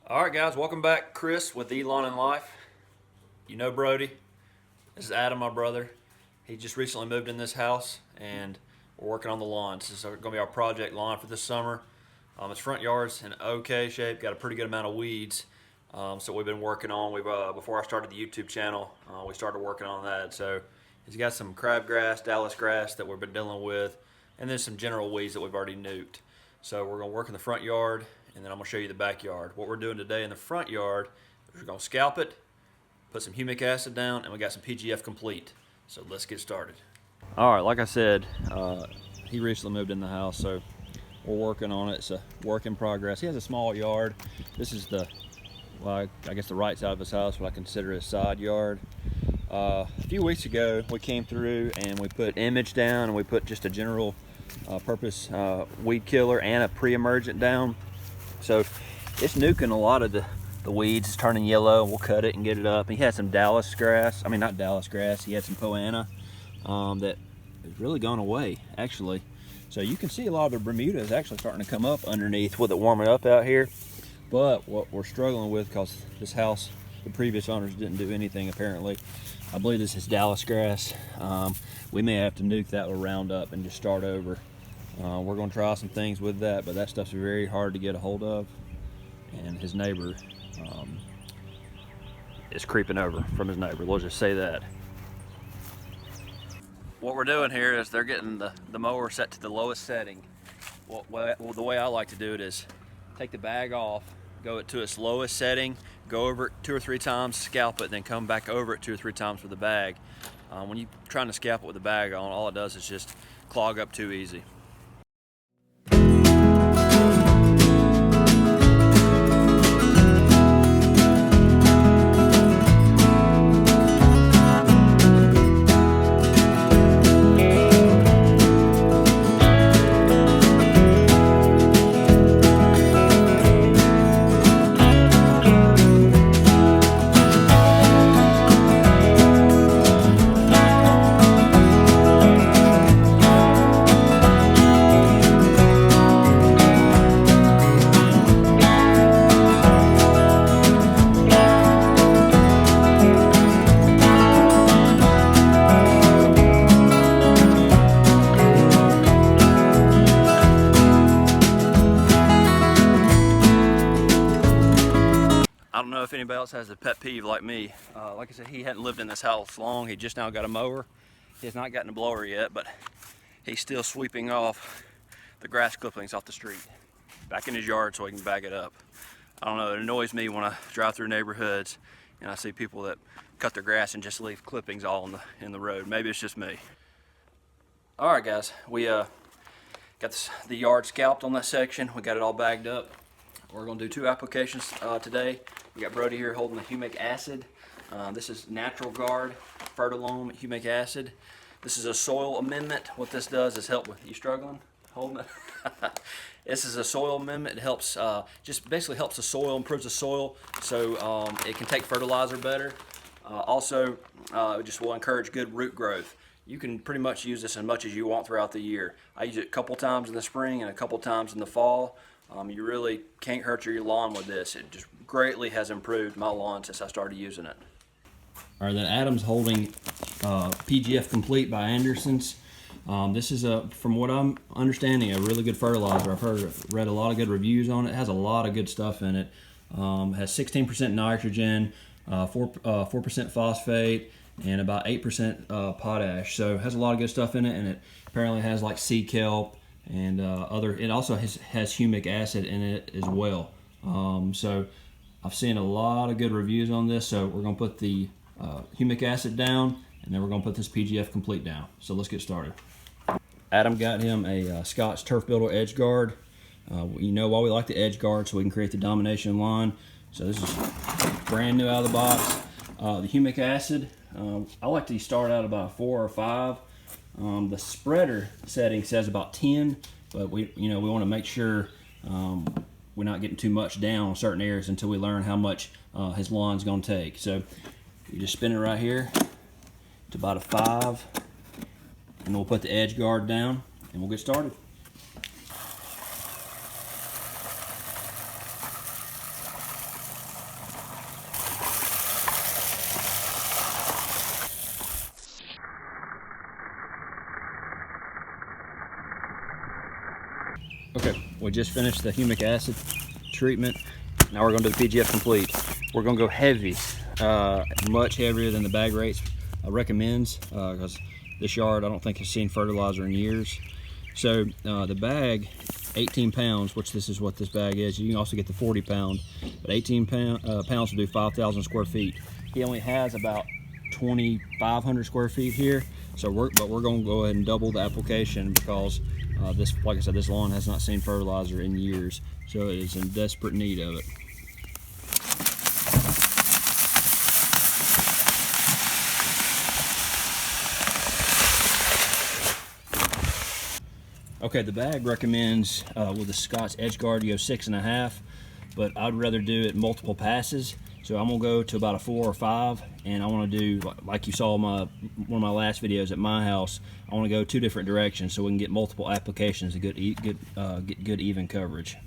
All right, guys, welcome back. Chris with Elon in Life. You know Brody. This is Adam, my brother. He just recently moved in this house, and we're working on the lawn. This is going to be our project lawn for this summer. Its front yard's in okay shape. Got a pretty good amount of weeds, so we've been working on. Before I started the YouTube channel, we started working on that. So he's got some crabgrass, Dallas grass that we've been dealing with, and then some general weeds that we've already nuked. So we're going to work in the front yard, and then I'm going to show you the backyard. What we're doing today in the front yard is we're going to scalp it, put some humic acid down, and we got some Pgf Complete. So let's get started. All right, like I said, he recently moved in the house, so we're working on it. It's a work in progress. He has a small yard. This is I guess the right side of his house, what I consider his side yard. A few weeks ago, we came through and we put image down, and we put just a general purpose weed killer and a pre emergent down. So it's nuking a lot of the weeds. It's turning yellow. We'll cut it and get it up. He had some Dallas grass. I mean, not Dallas grass. He had some Poana that has really gone away, actually. So you can see a lot of the Bermuda is actually starting to come up underneath with it warming up out here. But what we're struggling with, because this house, the previous owners didn't do anything apparently. I believe this is Dallas grass. We may have to nuke that with Roundup and just start over. We're going to try some things with that, but that stuff's very hard to get a hold of. And his neighbor is creeping over from his neighbor. We'll just say that. What we're doing here is they're getting the mower set to the lowest setting. Well, the way I like to do it is take the bag off, go it to its lowest setting, go over it 2 or 3 times, scalp it, then come back over it 2 or 3 times with the bag. When you're trying to scalp it with the bag on, all it does is just clog up too easy. I don't know if anybody else has a pet peeve like me. Like I said, he hadn't lived in this house long. He just now got a mower. He has not gotten a blower yet, but he's still sweeping off the grass clippings off the street back in his yard so he can bag it up. I don't know, it annoys me when I drive through neighborhoods and I see people that cut their grass and just leave clippings all in the road. Maybe it's just me. All right, guys, we got the yard scalped on that section. We got it all bagged up. We're going to do 2 applications today. We got Brody here holding the Humic Acid. This is Natural Guard Fertilizing Humic Acid. This is a soil amendment. What this does is help with, you struggling holding it? This is a soil amendment. It helps, just basically helps the soil, improves the soil so it can take fertilizer better. Also, it just will encourage good root growth. You can pretty much use this as much as you want throughout the year. I use it a couple times in the spring and a couple times in the fall. You really can't hurt your lawn with this. It just greatly has improved my lawn since I started using it. All right, then Adam's holding Pgf Complete by Anderson's. This is, from what I'm understanding, a really good fertilizer. I've read a lot of good reviews on it. It has a lot of good stuff in it. Has 16% nitrogen, 4% phosphate, and about 8% potash. So it has a lot of good stuff in it, and it apparently has like sea kelp and it also has humic acid in it as well. So I've seen a lot of good reviews on this, so we're going to put the humic acid down, and then we're going to put this Pgf Complete down. So let's get started. Adam got him a Scotch Turf Builder Edge Guard. You know why we like the Edge Guard, so we can create the domination line. So this is brand new out of the box. The humic acid, I like to start out about 4 or 5. The spreader setting says about 10, but we want to make sure we're not getting too much down on certain areas until we learn how much his lawn's going to take. So you just spin it right here to about a 5, and we'll put the edge guard down and we'll get started. just finished the Humic Acid treatment. Now we're going to do the Pgf Complete. We're going to go heavy, much heavier than the bag rates recommends, because this yard I don't think has seen fertilizer in years. So the bag, 18 pounds, which this is what this bag is. You can also get the 40 pound, but 18 pounds will do 5,000 square feet. He only has about 2,500 square feet here, so we're going to go ahead and double the application because this, like I said, this lawn has not seen fertilizer in years, so it is in desperate need of it. Okay, the bag recommends with the Scott's Edge Guard you go 6.5, but I'd rather do it multiple passes. So I'm gonna go to about a 4 or 5, and I want to do, like you saw one of my last videos at my house, I want to go 2 different directions so we can get multiple applications to get good even coverage.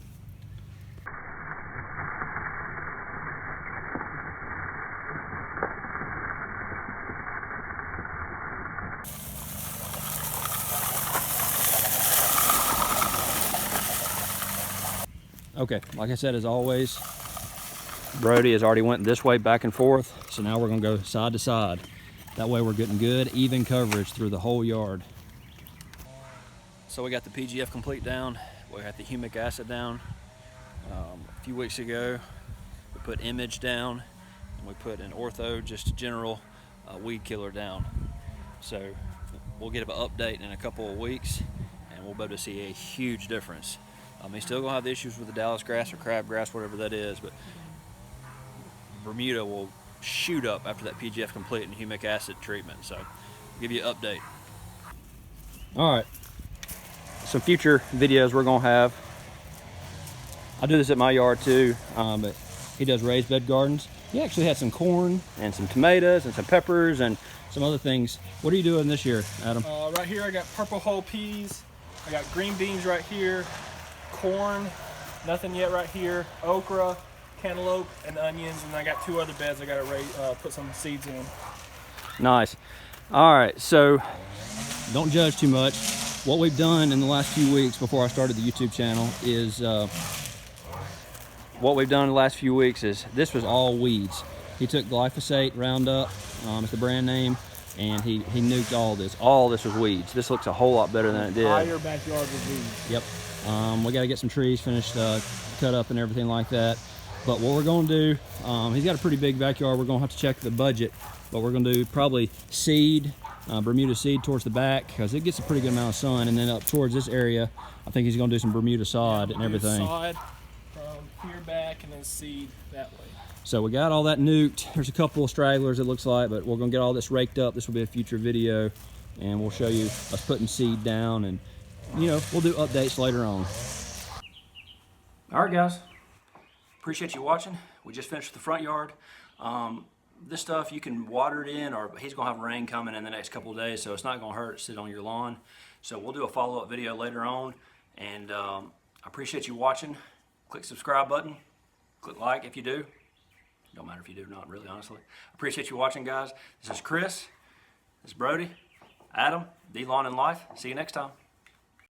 Okay, like I said, as always, Brody has already went this way back and forth, so now we're gonna go side to side. That way we're getting good, even coverage through the whole yard. So we got the Pgf Complete down, we got the Humic Acid down. A few weeks ago, we put Image down, and we put an Ortho, just a general weed killer down. So we'll get an update in a couple of weeks, and we'll be able to see a huge difference. He's still gonna have the issues with the Dallas grass or crabgrass, whatever that is, but Bermuda will shoot up after that Pgf Complete and Humic Acid treatment. So I'll give you an update. All right, some future videos we're gonna have. I do this at my yard too, but he does raised bed gardens. He actually had some corn and some tomatoes and some peppers and some other things. What are you doing this year, Adam? Right here I got purple whole peas, I got green beans right here, corn, nothing yet right here, okra, cantaloupe, and onions, and I got 2 other beds I got to put some seeds in. Nice. All right, so don't judge too much. What we've done in the last few weeks before I started the YouTube channel is this was all weeds. He took glyphosate, Roundup, it's the brand name, and he nuked all this. All this was weeds. This looks a whole lot better than it did. Entire backyard was weeds. Yep. We got to get some trees finished, cut up and everything like that. But what we're going to do, he's got a pretty big backyard. We're going to have to check the budget, but we're going to do probably seed, Bermuda seed towards the back, because it gets a pretty good amount of sun, and then up towards this area, I think he's going to do some Bermuda sod and everything. Sod from here back, and then seed that way. So we got all that nuked. There's a couple of stragglers, it looks like, but we're going to get all this raked up. This will be a future video, and we'll show you us putting seed down, and you know, we'll do updates later on. All right, guys. Appreciate you watching. We just finished the front yard. This stuff, you can water it in, or he's going to have rain coming in the next couple of days, so it's not going to hurt to sit on your lawn. So we'll do a follow-up video later on, and I appreciate you watching. Click subscribe button. Click like if you do. Don't matter if you do or not, really, honestly. Appreciate you watching, guys. This is Chris. This is Brody. Adam, D Lawn and Life. See you next time.